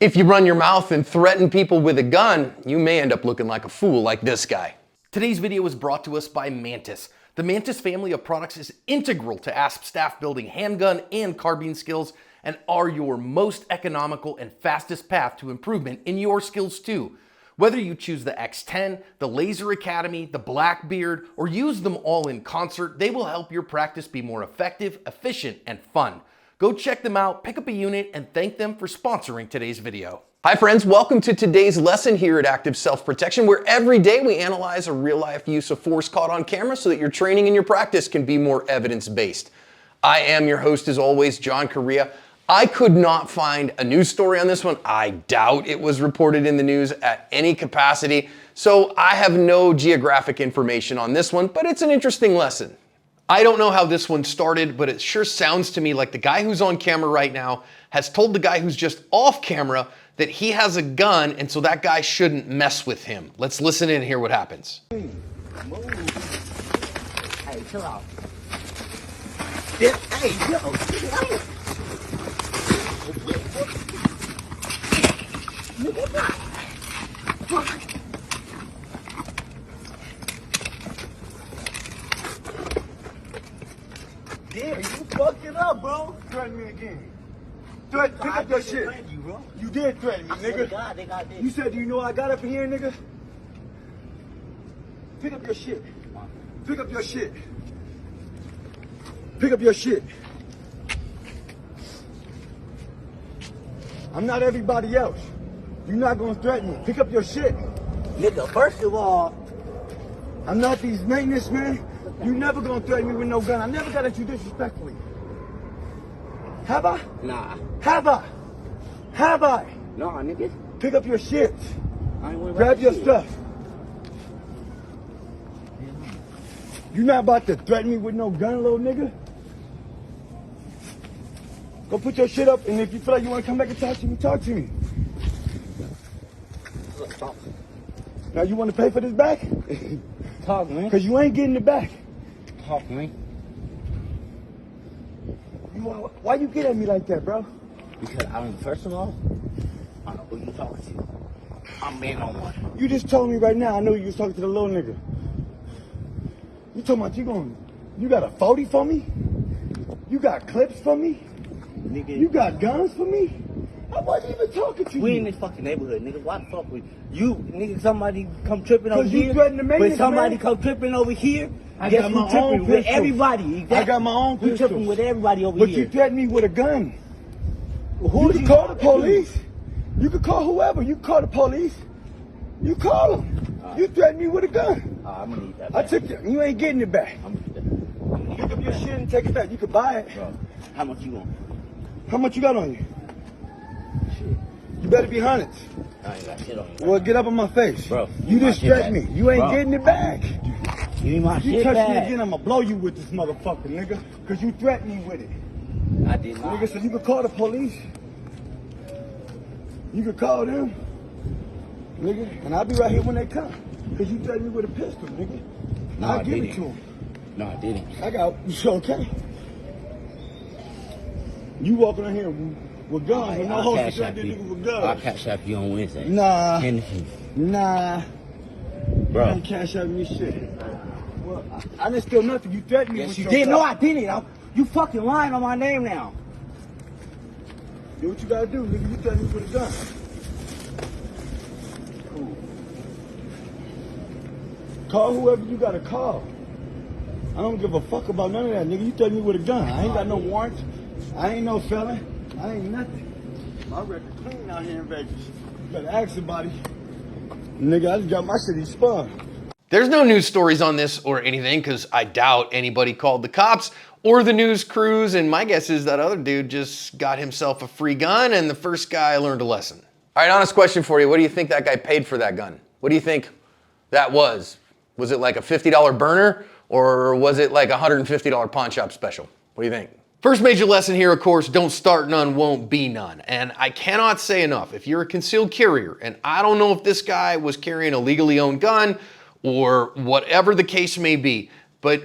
If you run your mouth and threaten people with a gun, you may end up looking like a fool like this guy. Today's video is brought to us by Mantis. The Mantis family of products is integral to ASP staff building handgun and carbine skills and are your most economical and fastest path to improvement in your skills too. Whether you choose the X10, the Laser Academy, the Blackbeard, or use them all in concert, they will help your practice be more effective, efficient, and fun. Go check them out, pick up a unit, and thank them for sponsoring today's video. Hi friends, welcome to today's lesson here at Active Self-Protection, where every day we analyze a real-life use of force caught on camera so that your training and your practice can be more evidence-based. I am your host as always, John Correa. I could not find a news story on this one. I doubt it was reported in the news at any capacity, so I have no geographic information on this one, but it's an interesting lesson. I don't know how this one started, but it sure sounds to me like the guy who's on camera right now has told the guy who's just off camera that he has a gun, and so that guy shouldn't mess with him. Let's listen in and hear what happens. Hey, chill out. Yeah, hey, yo, chill out. Yeah, you fucked it up, bro. Threaten me again. Pick up your shit. You, bro. You did threaten me, nigga. God, they got this. You said, do you know I got up in here, nigga? Pick up your shit. Pick up your shit. Pick up your shit. I'm not everybody else. You're not gonna threaten me. Pick up your shit. Nigga, first of all, I'm not these maintenance, man. You never gonna threaten me with no gun. I never got at you disrespectfully. Have I? nah. Have I? Have I? Nah, nigga. Pick up your shit. I ain't worried Grab about your shit. stuff. You not about to threaten me with no gun, little nigga. Go put your shit up, and if you feel like you want to come back and talk to me, talk to me. Look, talk. Now you want to pay for this back? Talk, man. Because you ain't getting it back. Talk, man. Why you get at me like that, bro? Because I mean, first of all, I don't know who you talking to. I'm man on one. You just told me right now, I know you was talking to the little nigga. You talking about you got a 40 for me? You got clips for me? Nigga, You got guns for me? I wasn't even talking to we you. in this fucking neighborhood, nigga. Why the fuck would you, nigga, somebody come tripping over 'Cause you here? threatened to make When this, somebody man. come tripping over here, I guess got who my own tripping with pistols. everybody? I got my own You tripping pistols. with everybody over But here. you threatened me with a gun. Who You is can you call the talking to? police. You can call whoever. You can call the police. You call them. You threatened me with a gun. I'm gonna need that. I back. took it. You ain't getting it back. I'm gonna need that. I'm gonna need Pick that up your back. shit and take it back. You can buy it. Bro, how much you want? How much you got on you? Shit. You better be hundreds. I ain't got shit on you. Well, get up on my face. Bro, You my just shit threatened me. back. You ain't Bro. getting it back. Give me my You shit touch me back. again, I'm gonna blow you with this motherfucker, nigga. Cause you threatened me with it. I did not. Nigga, so you can call the police. You can call them. Nigga, and I'll be right here when they come. Cause you threatened me with a pistol, nigga. No, I'll I give it didn't. to him. No, I didn't. I got, it's okay. You walking around here with guns, with no I'll holster, cash threaten app this you. nigga with I'll guns. cash app you on Wednesday. Nah, Hennessy. nah. You Bro. ain't cash out me shit. Well, I didn't steal nothing. You threatened me Yes, with you your did. gun. No, I didn't. You fucking lying on my name now. Do what you gotta do, nigga. You threatened me with a gun. Cool. Call whoever you gotta call. I don't give a fuck about none of that, nigga. You threatened me with a gun. I ain't got no warrant. I ain't no felon. I ain't nothing. My record clean out here in Vegas. You better ask somebody. Nigga, I just got my shit spun. There's no news stories on this or anything because I doubt anybody called the cops or the news crews, and my guess is that other dude just got himself a free gun and the first guy learned a lesson. All right, honest question for you. What do you think that guy paid for that gun? What do you think that was? Was it like a $50 burner or was it like a $150 pawn shop special? What do you think? First major lesson here, of course, don't start none, won't be none. And I cannot say enough, if you're a concealed carrier, and I don't know if this guy was carrying a legally owned gun or whatever the case may be, but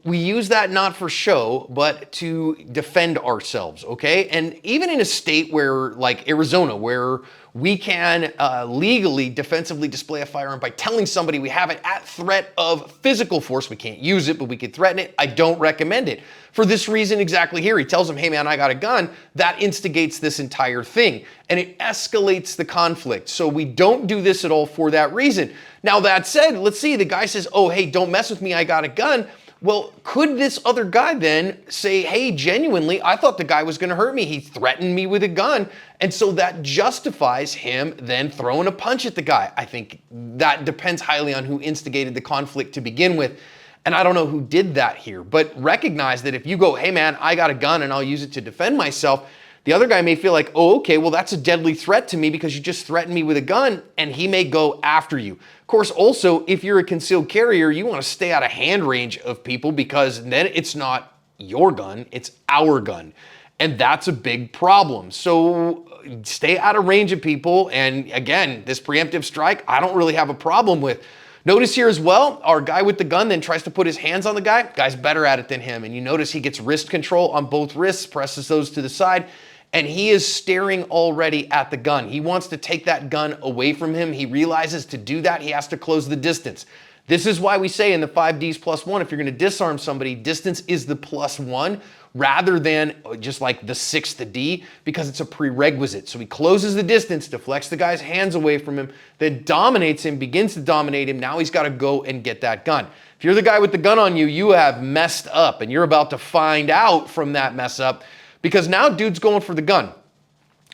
we use that not for show, but to defend ourselves, okay? And even in a state where, like Arizona, where we can legally defensively display a firearm by telling somebody we have it at threat of physical force. We can't use it, but we could threaten it. I don't recommend it. For this reason exactly here, he tells him, hey man, I got a gun. That instigates this entire thing and it escalates the conflict. So we don't do this at all for that reason. Now that said, let's see, the guy says, oh, hey, don't mess with me, I got a gun. Well, could this other guy then say, hey, genuinely, I thought the guy was going to hurt me. He threatened me with a gun. And so that justifies him then throwing a punch at the guy. I think that depends highly on who instigated the conflict to begin with. And I don't know who did that here, but recognize that if you go, hey man, I got a gun and I'll use it to defend myself, the other guy may feel like, oh, okay, well, that's a deadly threat to me because you just threatened me with a gun, and he may go after you. Of course, also, if you're a concealed carrier, you want to stay out of hand range of people because then it's not your gun, it's our gun. And that's a big problem. So stay out of range of people. And again, this preemptive strike, I don't really have a problem with. Notice here as well, our guy with the gun then tries to put his hands on the guy. Guy's better at it than him. And you notice he gets wrist control on both wrists, presses those to the side, and he is staring already at the gun. He wants to take that gun away from him. He realizes to do that, he has to close the distance. This is why we say in the 5Ds plus 1, if you're going to disarm somebody, distance is the +1 rather than just like the 6th D, because it's a prerequisite. So he closes the distance, deflects the guy's hands away from him, then dominates him, begins to dominate him. Now he's got to go and get that gun. If you're the guy with the gun on you, you have messed up, and you're about to find out from that mess up, because now dude's going for the gun.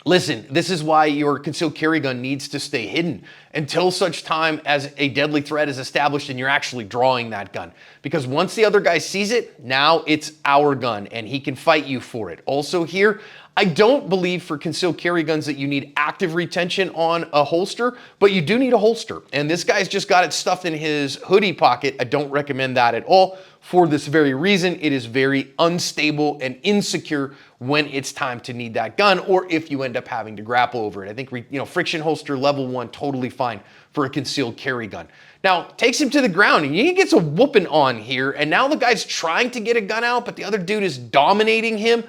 Listen, this is why your concealed carry gun needs to stay hidden until such time as a deadly threat is established and you're actually drawing that gun. Because once the other guy sees it, now it's our gun and he can fight you for it. Also here, I don't believe for concealed carry guns that you need active retention on a holster, but you do need a holster. And this guy's just got it stuffed in his hoodie pocket. I don't recommend that at all for this very reason. It is very unstable and insecure when it's time to need that gun, or if you end up having to grapple over it. I think friction holster level 1, totally fine for a concealed carry gun. Now, takes him to the ground and he gets a whooping on here, and now the guy's trying to get a gun out, but the other dude is dominating him.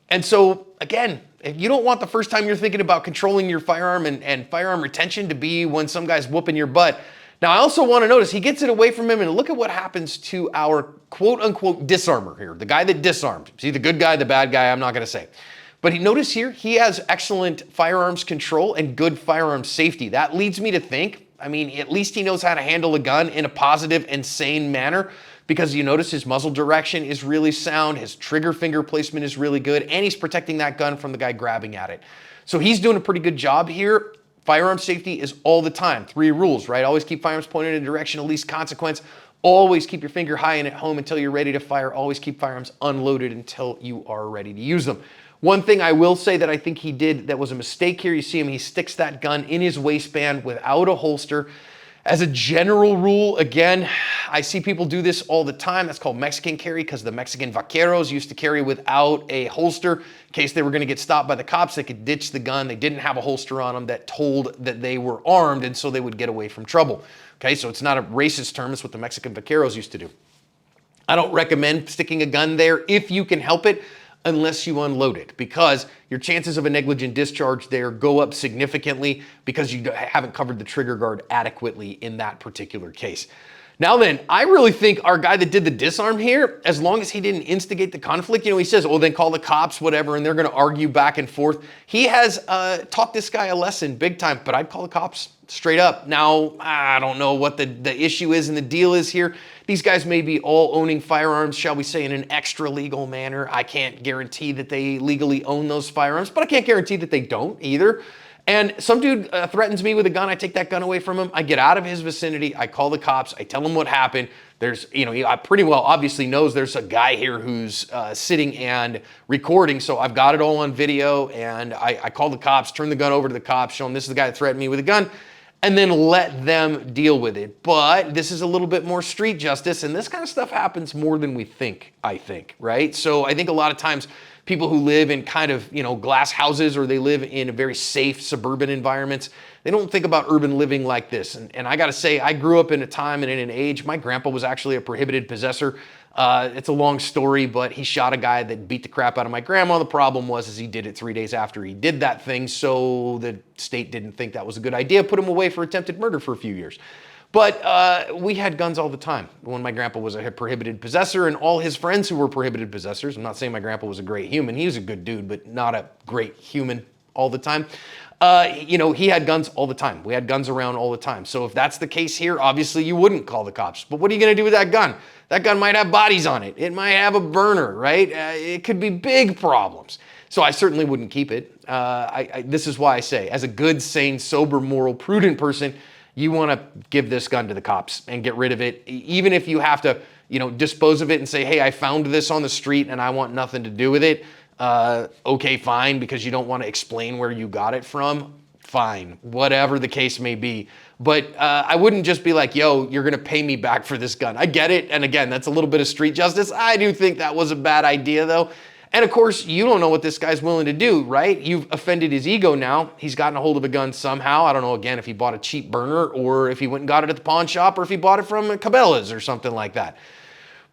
And so, again, if you don't want the first time you're thinking about controlling your firearm and firearm retention to be when some guy's whooping your butt. Now, I also want to notice he gets it away from him, and look at what happens to our quote-unquote disarmer here, the guy that disarmed. Is he the good guy, the bad guy? I'm not going to say. But notice here, he has excellent firearms control and good firearms safety. That leads me to think, I mean, at least he knows how to handle a gun in a positive and sane manner, because you notice his muzzle direction is really sound, his trigger finger placement is really good, and he's protecting that gun from the guy grabbing at it. So he's doing a pretty good job here. Firearm safety is all the time. 3 rules, right? Always keep firearms pointed in a direction of least consequence. Always keep your finger high and at home until you're ready to fire. Always keep firearms unloaded until you are ready to use them. One thing I will say that I think he did that was a mistake here, you see him, he sticks that gun in his waistband without a holster. As a general rule, again, I see people do this all the time. That's called Mexican carry, because the Mexican vaqueros used to carry without a holster in case they were going to get stopped by the cops. They could ditch the gun. They didn't have a holster on them that told that they were armed, and so they would get away from trouble. Okay, so it's not a racist term. It's what the Mexican vaqueros used to do. I don't recommend sticking a gun there if you can help it, unless you unload it, because your chances of a negligent discharge there go up significantly because you haven't covered the trigger guard adequately in that particular case. Now then, I really think our guy that did the disarm here, as long as he didn't instigate the conflict, he says, oh, then call the cops, whatever, and they're going to argue back and forth. He has taught this guy a lesson big time, but I'd call the cops straight up. Now, I don't know what the issue is and the deal is here. These guys may be all owning firearms, shall we say, in an extra legal manner. I can't guarantee that they legally own those firearms, but I can't guarantee that they don't either. And some dude threatens me with a gun. I take that gun away from him. I get out of his vicinity. I call the cops. I tell him what happened. There's, I pretty well obviously knows there's a guy here who's sitting and recording. So I've got it all on video, and I call the cops, turn the gun over to the cops, show them this is the guy that threatened me with a gun, and then let them deal with it. But this is a little bit more street justice, and this kind of stuff happens more than we think, I think, right? So I think a lot of times people who live in kind of, glass houses, or they live in a very safe suburban environments, they don't think about urban living like this. And I got to say, I grew up in a time and in an age, my grandpa was actually a prohibited possessor. It's a long story, but he shot a guy that beat the crap out of my grandma. The problem was he did it 3 days after he did that thing, so the state didn't think that was a good idea. Put him away for attempted murder for a few years. But we had guns all the time when my grandpa was a prohibited possessor, and all his friends who were prohibited possessors. I'm not saying my grandpa was a great human. He was a good dude, but not a great human all the time. You know, he had guns all the time. We had guns around all the time. So if that's the case here, obviously you wouldn't call the cops. But what are you going to do with that gun? That gun might have bodies on it. It might have a burner, right? It could be big problems. So I certainly wouldn't keep it. This is why I say, as a good, sane, sober, moral, prudent person, you want to give this gun to the cops and get rid of it, even if you have to, you know, dispose of it and say, hey, I found this on the street and I want nothing to do with it. Okay, fine, because you don't want to explain where you got it from. Fine, whatever the case may be. But I wouldn't just be like, yo, you're going to pay me back for this gun. I get it. And again, that's a little bit of street justice. I do think that was a bad idea, though. And of course, you don't know what this guy's willing to do, right? You've offended his ego now. He's gotten a hold of a gun somehow. I don't know, again, if he bought a cheap burner or if he went and got it at the pawn shop or if he bought it from Cabela's or something like that.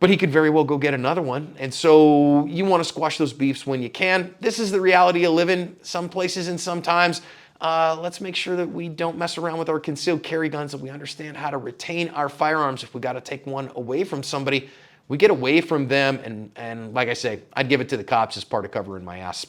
But he could very well go get another one. And so you want to squash those beefs when you can. This is the reality of living some places and sometimes. Let's make sure that we don't mess around with our concealed carry guns, that we understand how to retain our firearms. If we got to take one away from somebody, we get away from them, and like I say, I'd give it to the cops as part of covering my ass.